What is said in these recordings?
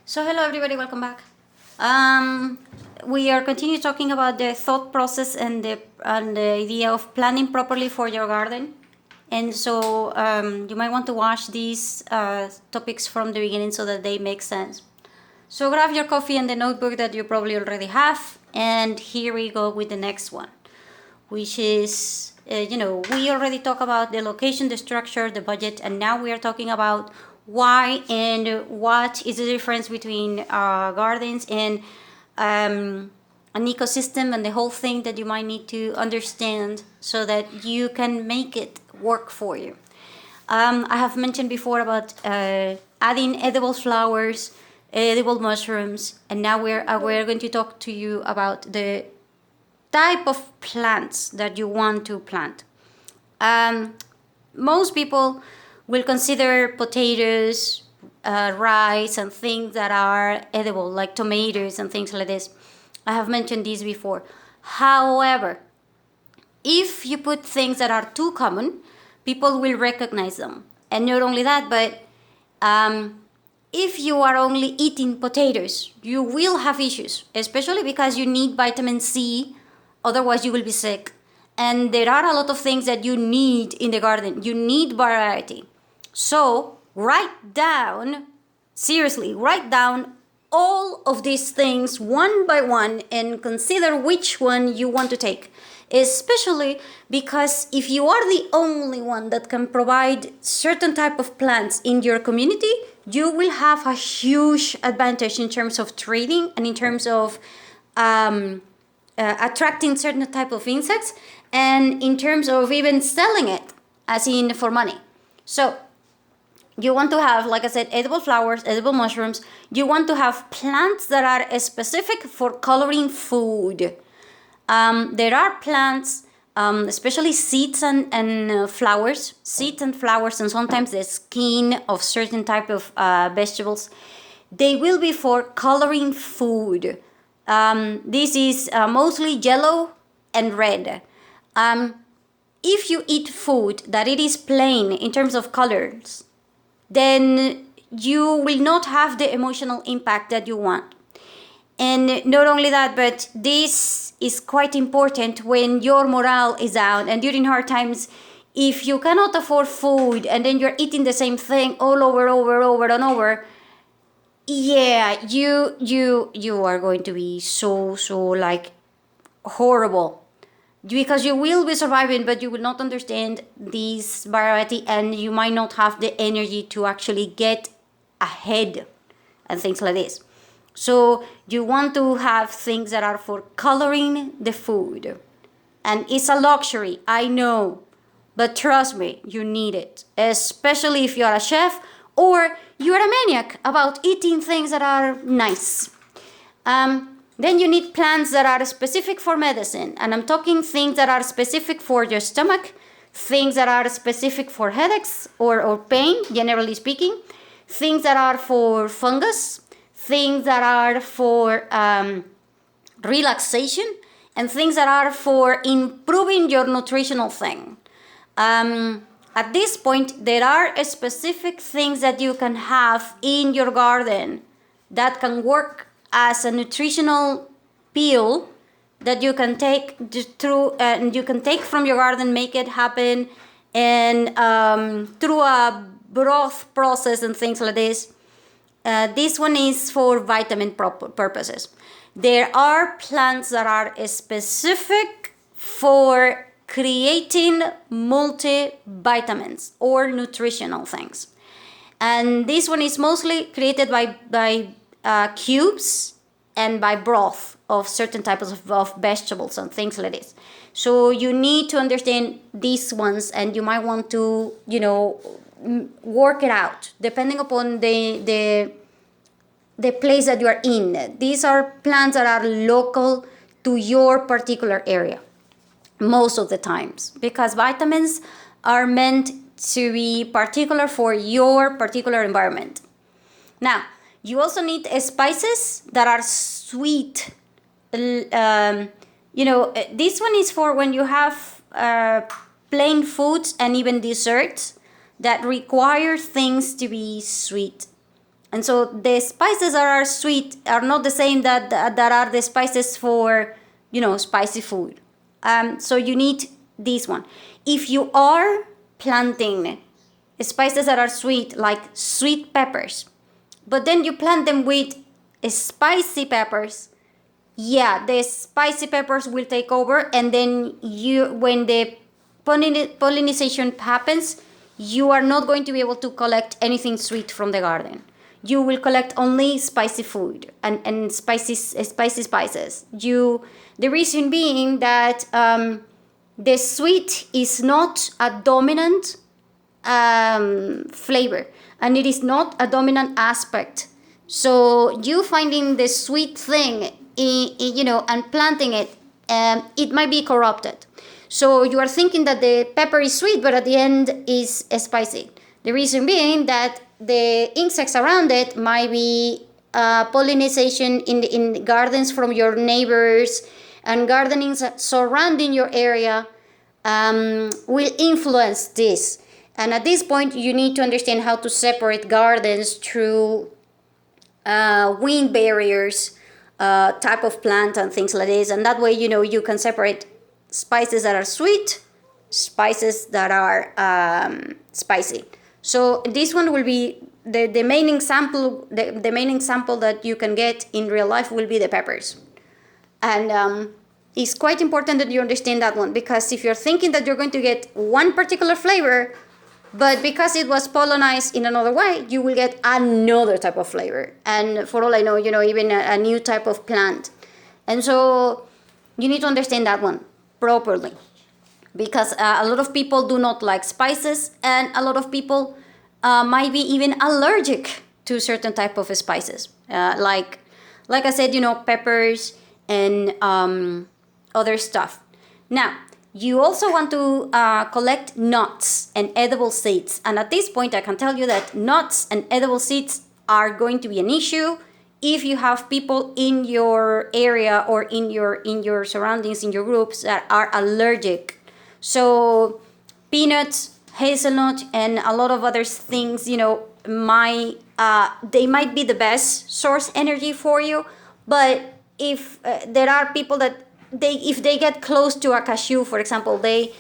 So hello everybody, welcome back. We are continue talking about the thought process and the idea of planning properly for your garden. And so you might want to watch these topics from the beginning so that they make sense. So grab your coffee and the notebook that you probably already have, and here we go with the next one, which is, we already talked about the location, the structure, the budget, and now we are talking about why and what is the difference between gardens and an ecosystem and the whole thing that you might need to understand so that you can make it work for you. I have mentioned before about adding edible flowers, edible mushrooms, and now we're going to talk to you about the type of plants that you want to plant. Most people will consider potatoes, rice, and things that are edible, like tomatoes and things like this. I have mentioned these before. However, if you put things that are too common, people will recognize them. And not only that, but if you are only eating potatoes, you will have issues, especially because you need vitamin C, otherwise you will be sick. And there are a lot of things that you need in the garden. You need variety. So write down, seriously, write down all of these things one by one and consider which one you want to take. Especially because if you are the only one that can provide certain type of plants in your community, you will have a huge advantage in terms of trading and in terms of attracting certain type of insects and in terms of even selling it, as in for money. So you want to have, like I said, edible flowers, edible mushrooms. You want to have plants that are specific for coloring food. There are plants, especially seeds and flowers, and sometimes the skin of certain type of vegetables. They will be for coloring food. This is mostly yellow and red. If you eat food that it is plain in terms of colors, then you will not have the emotional impact that you want. And not only that, but this is quite important when your morale is down and during hard times. If you cannot afford food and then you're eating the same thing all over and over, yeah, you are going to be so like horrible, because you will be surviving, but you will not understand this variety and you might not have the energy to actually get ahead and things like this. So you want to have things that are for coloring the food. And it's a luxury, I know, but trust me, you need it, especially if you're a chef or you're a maniac about eating things that are nice. Then you need plants that are specific for medicine. And I'm talking things that are specific for your stomach, things that are specific for headaches or pain, generally speaking, things that are for fungus, things that are for relaxation, and things that are for improving your nutritional thing. At this point, there are specific things that you can have in your garden that can work as a nutritional pill that you can take through, and you can take from your garden, make it happen, and through a broth process and things like this. This one is for vitamin purposes. There are plants that are specific for creating multivitamins or nutritional things. And this one is mostly created by cubes and by broth of certain types of vegetables and things like this. So you need to understand these ones, and you might want to, work it out depending upon the place that you are in. These are plants that are local to your particular area most of the times, because vitamins are meant to be particular for your particular environment. Now, you also need spices that are sweet. This one is for when you have plain foods and even desserts that require things to be sweet. And so the spices that are sweet are not the same that are the spices for, spicy food. So you need this one. If you are planting spices that are sweet, like sweet peppers, but then you plant them with spicy peppers, yeah, the spicy peppers will take over, and then when the pollination happens, you are not going to be able to collect anything sweet from the garden. You will collect only spicy food and spicy spices. The reason being that the sweet is not a dominant flavor, and it is not a dominant aspect. So you finding the sweet thing, and planting it, it might be corrupted. So you are thinking that the pepper is sweet, but at the end is spicy. The reason being that the insects around it might be pollination in gardens from your neighbors, and gardening surrounding your area will influence this. And at this point, you need to understand how to separate gardens through wind barriers, type of plant and things like this. And that way, you can separate spices that are sweet, spices that are spicy. So this one will be the main example. The main example that you can get in real life will be the peppers. And it's quite important that you understand that one, because if you're thinking that you're going to get one particular flavor, but because it was pollinized in another way, you will get another type of flavor. And for all I know, even a new type of plant. And so you need to understand that one properly, because a lot of people do not like spices, and a lot of people might be even allergic to certain type of spices, like I said, peppers and other stuff. Now, you also want to collect nuts and edible seeds. And at this point, I can tell you that nuts and edible seeds are going to be an issue if you have people in your area or in your surroundings, in your groups, that are allergic. So peanuts, hazelnut, and a lot of other things, they might be the best source energy for you. But if there are people that if they get close to a cashew, for example, they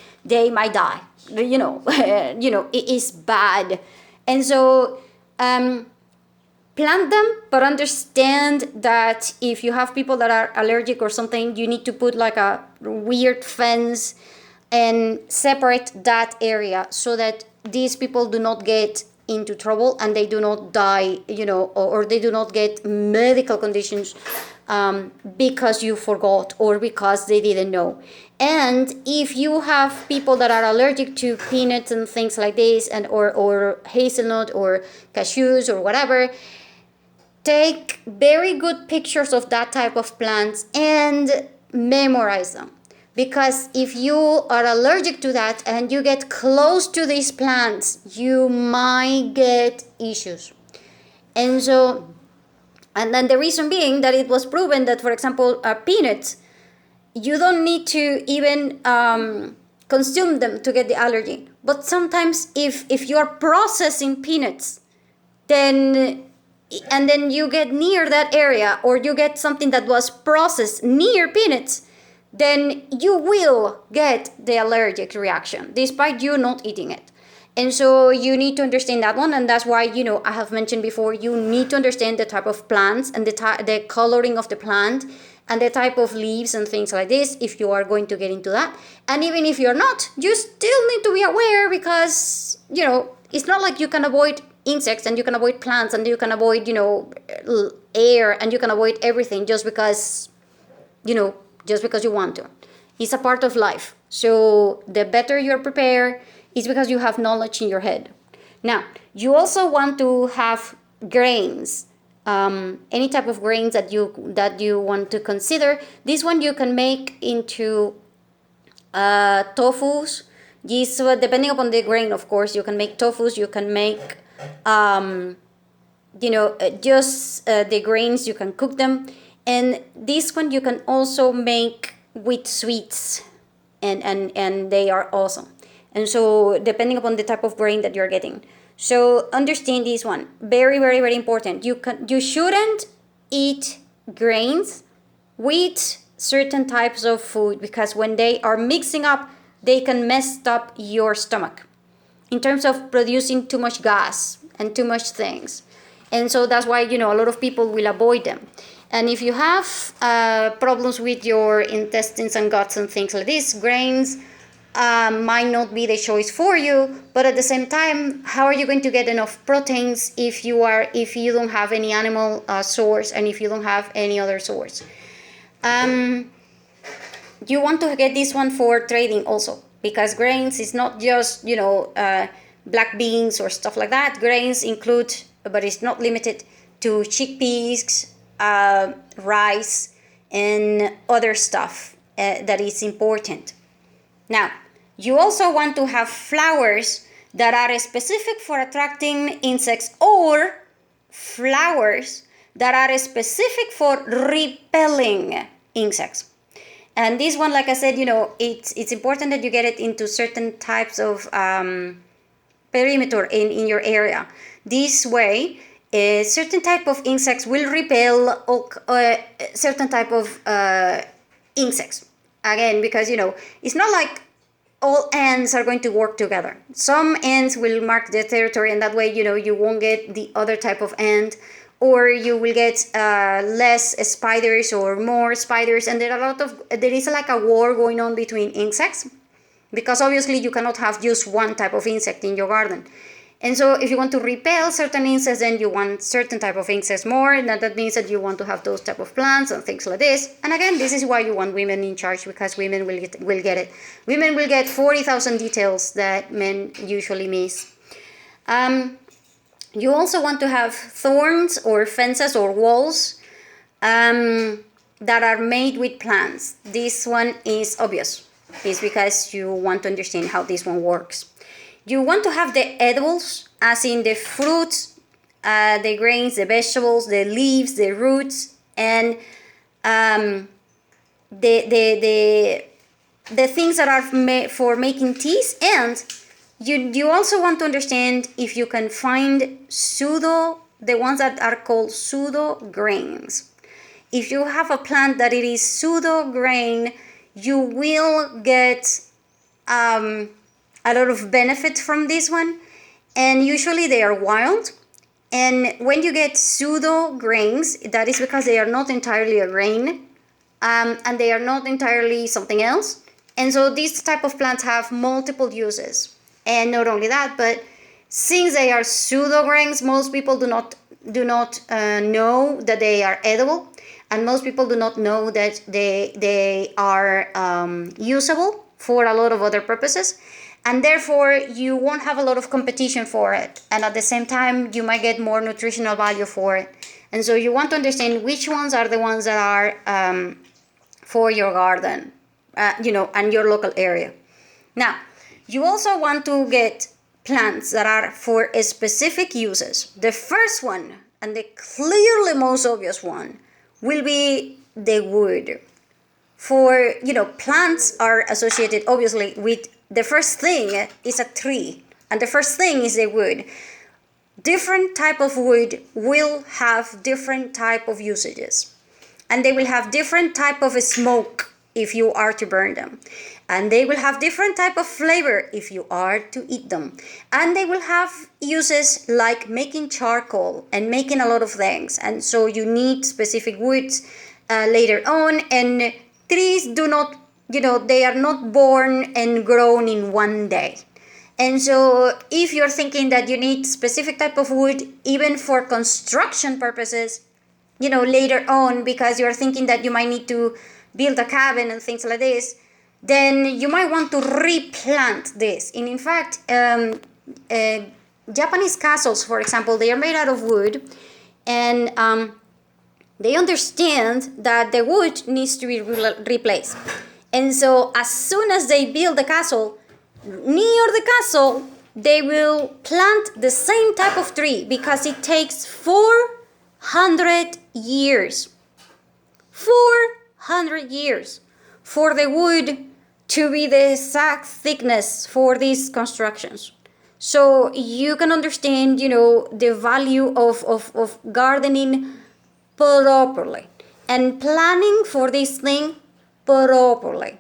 might die. It is bad. And so plant them, but understand that if you have people that are allergic or something, you need to put like a weird fence and separate that area, so that these people do not get into trouble and they do not die, or they do not get medical conditions because you forgot or because they didn't know. And if you have people that are allergic to peanuts and things like this, and or hazelnut or cashews or whatever, take very good pictures of that type of plants and memorize them. Because if you are allergic to that and you get close to these plants, you might get issues. And then the reason being that it was proven that, for example, peanuts, you don't need to even consume them to get the allergy. But sometimes if you are processing peanuts, then you get near that area, or you get something that was processed near peanuts, then you will get the allergic reaction despite you not eating it. And so you need to understand that one, and that's why, I have mentioned before, you need to understand the type of plants and the coloring of the plant and the type of leaves and things like this if you are going to get into that. And even if you're not, you still need to be aware, because, it's not like you can avoid insects and you can avoid plants and you can avoid, air, and you can avoid everything just because you want to. It's a part of life. So the better you're prepared is because you have knowledge in your head. Now, you also want to have grains, any type of grains that you want to consider. This one you can make into tofus. This, depending upon the grain, of course, you can make tofus. You can make, just the grains. You can cook them. And this one you can also make with sweets, and they are awesome. And so depending upon the type of grain that you're getting. So understand this one. Very, very, very important. You shouldn't eat grains with certain types of food, because when they are mixing up, they can mess up your stomach in terms of producing too much gas and too much things. And so that's why, a lot of people will avoid them. And if you have problems with your intestines and guts and things like this, grains might not be the choice for you. But at the same time, how are you going to get enough proteins if you don't have any animal source, and if you don't have any other source? You want to get this one for trading also, because grains is not just black beans or stuff like that. Grains include, but it's not limited to, chickpeas, rice, and other stuff that is important. Now, you also want to have flowers that are specific for attracting insects, or flowers that are specific for repelling insects. And this one, like I said, it's important that you get it into certain types of perimeter in your area. This way, a certain type of insects will repel certain type of insects. Again, because it's not like all ants are going to work together. Some ants will mark their territory, and that way you won't get the other type of ant, or you will get less spiders or more spiders. And there is like a war going on between insects, because obviously you cannot have just one type of insect in your garden. And so if you want to repel certain insects, then you want certain type of insects more, and that means that you want to have those type of plants and things like this. And again, this is why you want women in charge, because women will get it. Women will get 40,000 details that men usually miss. You also want to have thorns or fences or walls that are made with plants. This one is obvious. It's because you want to understand how this one works. You want to have the edibles, as in the fruits, the grains, the vegetables, the leaves, the roots, and the things that are made for making teas. And you also want to understand if you can find the ones that are called pseudo grains. If you have a plant that it is pseudo grain, you will get a lot of benefit from this one, and usually they are wild. And when you get pseudo grains, that is because they are not entirely a grain, and they are not entirely something else. And so these type of plants have multiple uses. And not only that, but since they are pseudo grains, most people do not know that they are edible, and most people do not know that they are usable for a lot of other purposes. And therefore, you won't have a lot of competition for it. And at the same time, you might get more nutritional value for it. And so you want to understand which ones are the ones that are for your garden, and your local area. Now, you also want to get plants that are for specific uses. The first one, and the clearly most obvious one, will be the wood. For, plants are associated obviously with, the first thing is a tree, and the first thing is the wood. Different type of wood will have different type of usages, and they will have different type of smoke if you are to burn them, and they will have different type of flavor if you are to eat them, and they will have uses like making charcoal and making a lot of things. And so you need specific woods later on. And trees do not, they are not born and grown in one day. And so if you're thinking that you need specific type of wood, even for construction purposes, later on, because you're thinking that you might need to build a cabin and things like this, then you might want to replant this. And in fact, Japanese castles, for example, they are made out of wood, and they understand that the wood needs to be replaced. And so as soon as they build the castle, near the castle, they will plant the same type of tree, because it takes 400 years. 400 years for the wood to be the exact thickness for these constructions. So you can understand, the value of gardening properly and planning for this thing properly.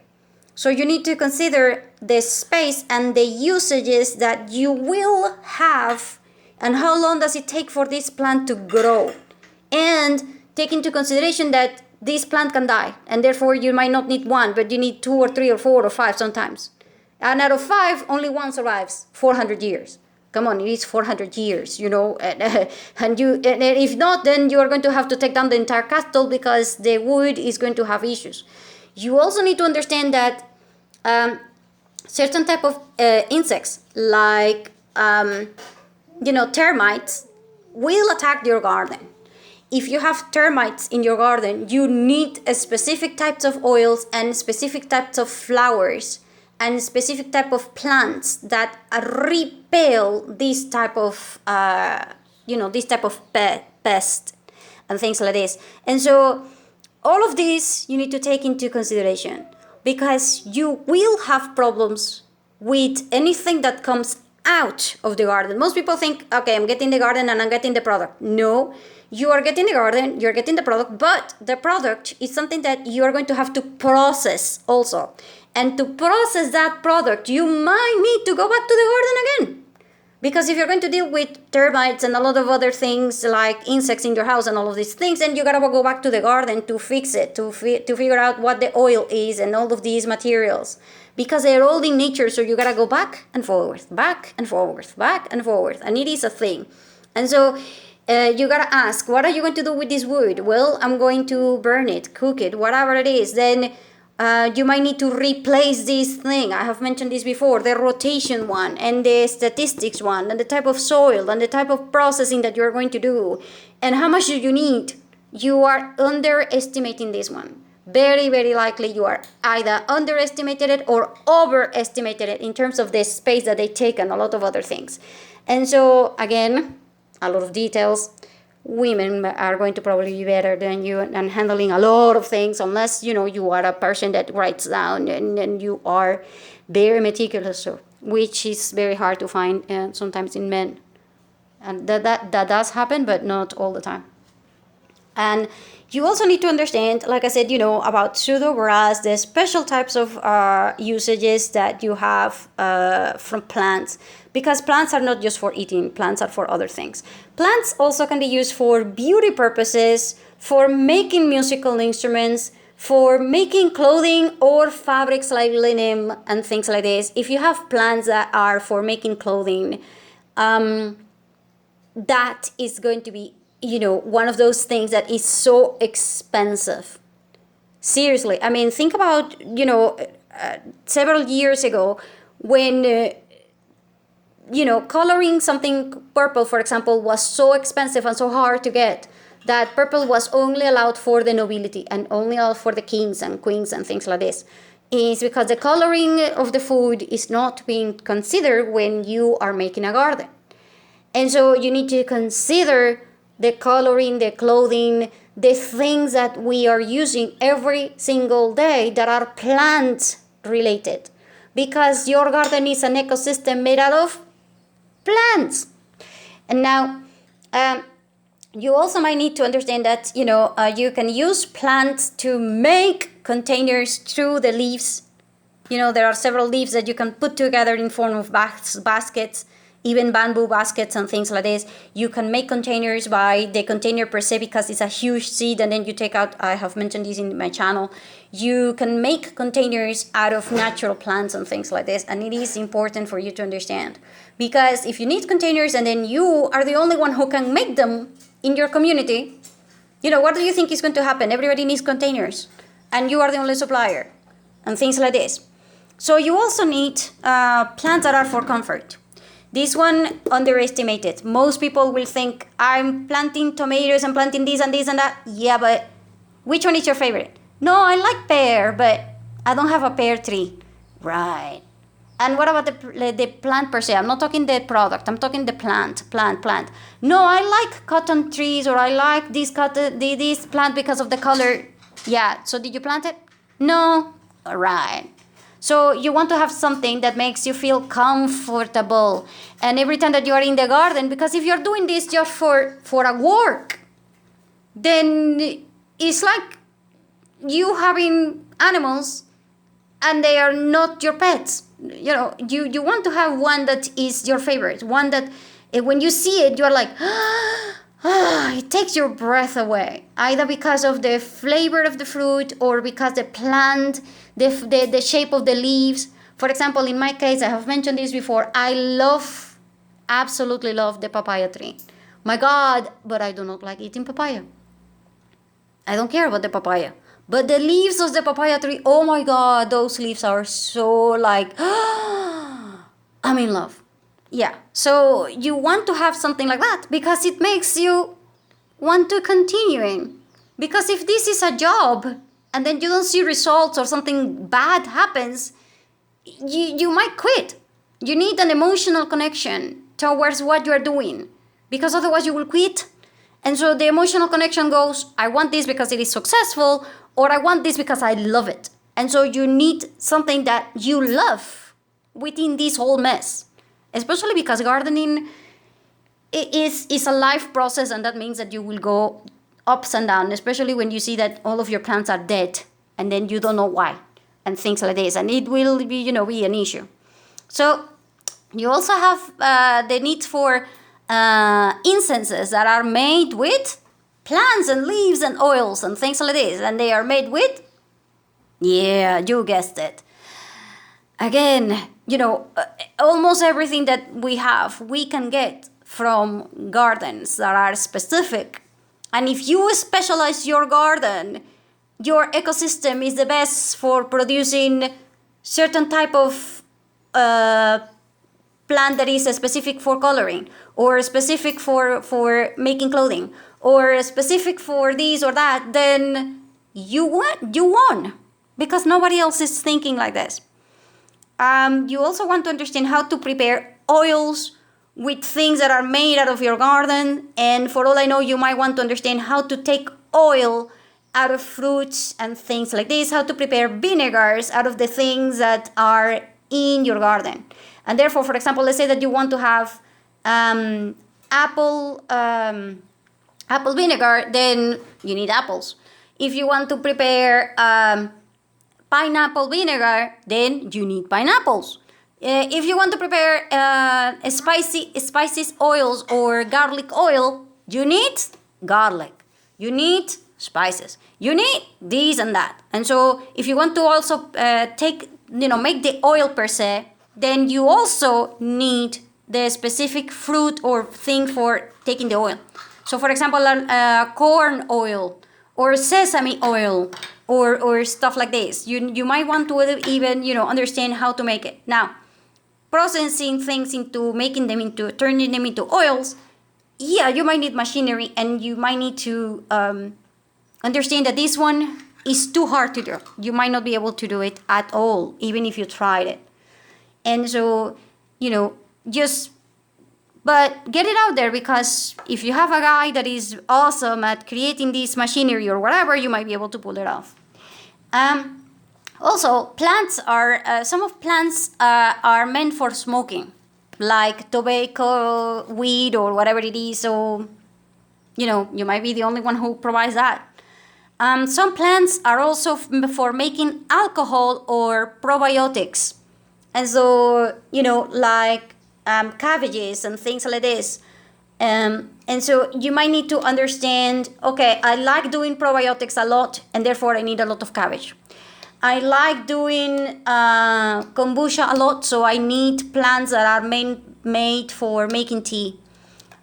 So you need to consider the space and the usages that you will have, and how long does it take for this plant to grow, and take into consideration that this plant can die, and therefore you might not need one, but you need 2 or 3 or 4 or 5 sometimes. And out of 5, only one survives 400 years. Come on, it is 400 years, and if not, then you are going to have to take down the entire castle because the wood is going to have issues. You also need to understand that certain type of insects, like termites, will attack your garden. If you have termites in your garden, you need a specific types of oils and specific types of flowers and specific type of plants that repel this type of pest and things like this. And so all of this you need to take into consideration, because you will have problems with anything that comes out of the garden. Most people think, okay, I'm getting the garden and I'm getting the product. No, you are getting the garden, you're getting the product, but the product is something that you are going to have to process also. And to process that product, you might need to go back to the garden again. Because if you're going to deal with termites and a lot of other things like insects in your house and all of these things, then you gotta go back to the garden to fix it, to figure out what the oil is and all of these materials. Because they're all in nature, so you gotta go back and forward, back and forward, back and forward. And it is a thing. And so you gotta ask, what are you going to do with this wood? Well, I'm going to burn it, cook it, whatever it is. Then you might need to replace this thing. I have mentioned this before, the rotation one and the statistics one and the type of soil and the type of processing that you're going to do. And how much do you need? You are underestimating this one. Very, very likely you are either underestimated it or overestimated it in terms of the space that they take and a lot of other things. And so, again, a lot of details. Women are going to probably be better than you and handling a lot of things, unless you are a person that writes down and you are very meticulous, which is very hard to find sometimes in men. And that does happen, but not all the time. And you also need to understand, like I said, about pseudograss, the special types of usages that you have from plants. Because plants are not just for eating, plants are for other things. Plants also can be used for beauty purposes, for making musical instruments, for making clothing or fabrics like linen and things like this. If you have plants that are for making clothing, that is going to be one of those things that is so expensive. Seriously, I mean, think about, several years ago when, coloring something purple, for example, was so expensive and so hard to get that purple was only allowed for the nobility and only allowed for the kings and queens and things like this. Is because the coloring of the food is not being considered when you are making a garden. And so you need to consider the coloring, the clothing, the things that we are using every single day that are plant related. Because your garden is an ecosystem made out of plants. And now, you also might need to understand that, you can use plants to make containers through the leaves. There are several leaves that you can put together in form of baskets, even bamboo baskets and things like this. You can make containers by the container per se, because it's a huge seed and then you take out, I have mentioned this in my channel, you can make containers out of natural plants and things like this. And it is important for you to understand, because if you need containers and then you are the only one who can make them in your community, what do you think is going to happen? Everybody needs containers and you are the only supplier and things like this. So you also need plants that are for comfort. This one, underestimated. Most people will think, I'm planting tomatoes, I'm planting this and this and that. Yeah, but which one is your favorite? No, I like pear, but I don't have a pear tree. Right. And what about the plant per se? I'm not talking the product, I'm talking the plant. No, I like cotton trees, or I like this plant because of the color. Yeah, so did you plant it? No. Right. So you want to have something that makes you feel comfortable. And every time that you are in the garden, because if you're doing this just for a work, then it's like you having animals and they are not your pets. You know, you want to have one that is your favorite, one that when you see it, you're like, it takes your breath away, either because of the flavor of the fruit or because the plant, the shape of the leaves. For example, in my case, I have mentioned this before, absolutely love the papaya tree. My God, but I do not like eating papaya. I don't care about the papaya. But the leaves of the papaya tree, oh my God, those leaves are so like, I'm in love. Yeah, so you want to have something like that because it makes you want to continue. Because if this is a job and then you don't see results or something bad happens, you might quit. You need an emotional connection towards what you are doing because otherwise you will quit. And so the emotional connection goes, I want this because it is successful, or I want this because I love it. And so you need something that you love within this whole mess. Especially because gardening is a life process, and that means that you will go ups and downs, especially when you see that all of your plants are dead and then you don't know why and things like this. And it will be an issue. So you also have the need for incenses that are made with plants and leaves and oils and things like this. And they are made with, yeah, you guessed it. Again, almost everything that we have, we can get from gardens that are specific. And if you specialize your garden, your ecosystem is the best for producing certain type of plant that is specific for coloring, or specific for making clothing, or specific for this or that, then you won, because nobody else is thinking like this. You also want to understand how to prepare oils with things that are made out of your garden. And for all I know, you might want to understand how to take oil out of fruits and things like this, how to prepare vinegars out of the things that are in your garden. And therefore, for example, let's say that you want to have apple vinegar, then you need apples. If you want to prepare pineapple vinegar, then you need pineapples. If you want to prepare spices oils or garlic oil, you need garlic. You need spices. You need this and that. And so if you want to also make the oil per se, then you also need the specific fruit or thing for taking the oil. So for example, corn oil or sesame oil, or stuff like this. You might want to even understand how to make it. Now, processing things turning them into oils, yeah, you might need machinery, and you might need to understand that this one is too hard to do. You might not be able to do it at all, even if you tried it. And so, but get it out there, because if you have a guy that is awesome at creating this machinery or whatever, you might be able to pull it off. Also, plants are meant for smoking, like tobacco, weed, or whatever it is. So, you might be the only one who provides that. Some plants are also for making alcohol or probiotics. And so, like cabbages and things like this. And so you might need to understand, okay, I like doing probiotics a lot, and therefore I need a lot of cabbage. I like doing kombucha a lot, so I need plants that are made for making tea.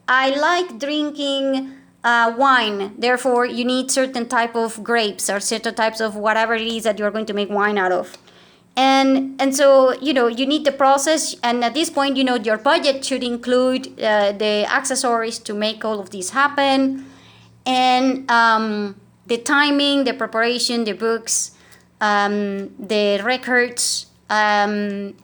I like drinking wine, therefore you need certain type of grapes or certain types of whatever it is that you're going to make wine out of. And so, you need the process, and at this point, your budget should include the accessories to make all of this happen, and the timing, the preparation, the books, the records, and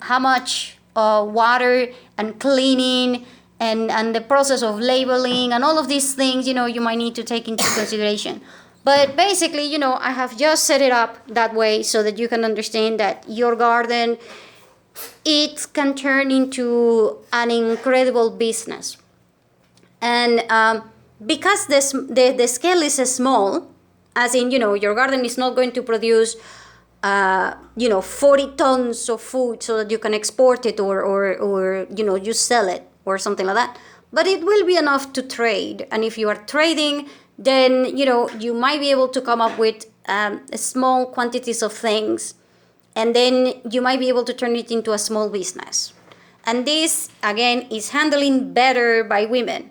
how much water and cleaning and the process of labeling and all of these things, you might need to take into consideration. But basically, I have just set it up that way so that you can understand that your garden, it can turn into an incredible business. And because the scale is small, as in, your garden is not going to produce 40 tons of food so that you can export it or you sell it or something like that. But it will be enough to trade. And if you are trading, then, you might be able to come up with small quantities of things. And then you might be able to turn it into a small business. And this, again, is handling better by women.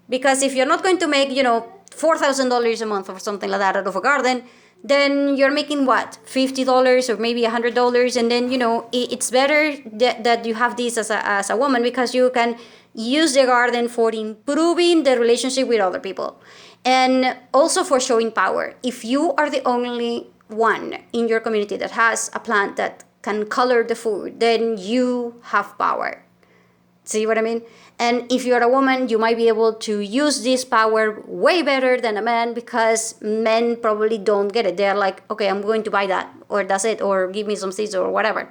Because if you're not going to make, $4,000 a month or something like that out of a garden, then you're making what? $50 or maybe $100. And then, it's better that you have this as a woman, because you can use the garden for improving the relationship with other people. And also for showing power. If you are the only one in your community that has a plant that can color the food, then you have power. See what I mean? And if you're a woman, you might be able to use this power way better than a man, because men probably don't get it. They're like, okay, I'm going to buy that, or that's it, or give me some seeds or whatever.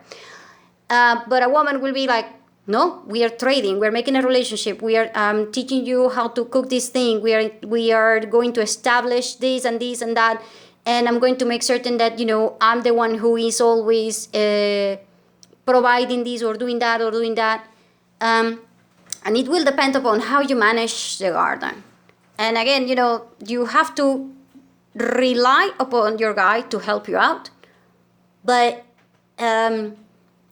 But a woman will be like, no, we are trading. We're making a relationship. We are teaching you how to cook this thing. We are going to establish this and this and that. And I'm going to make certain that, I'm the one who is always providing this or doing that or doing that. And it will depend upon how you manage the garden. And again, you have to rely upon your guy to help you out. But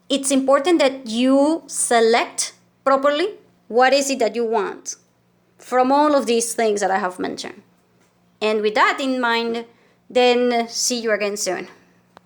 it's important that you select properly what is it that you want from all of these things that I have mentioned. And with that in mind, then see you again soon.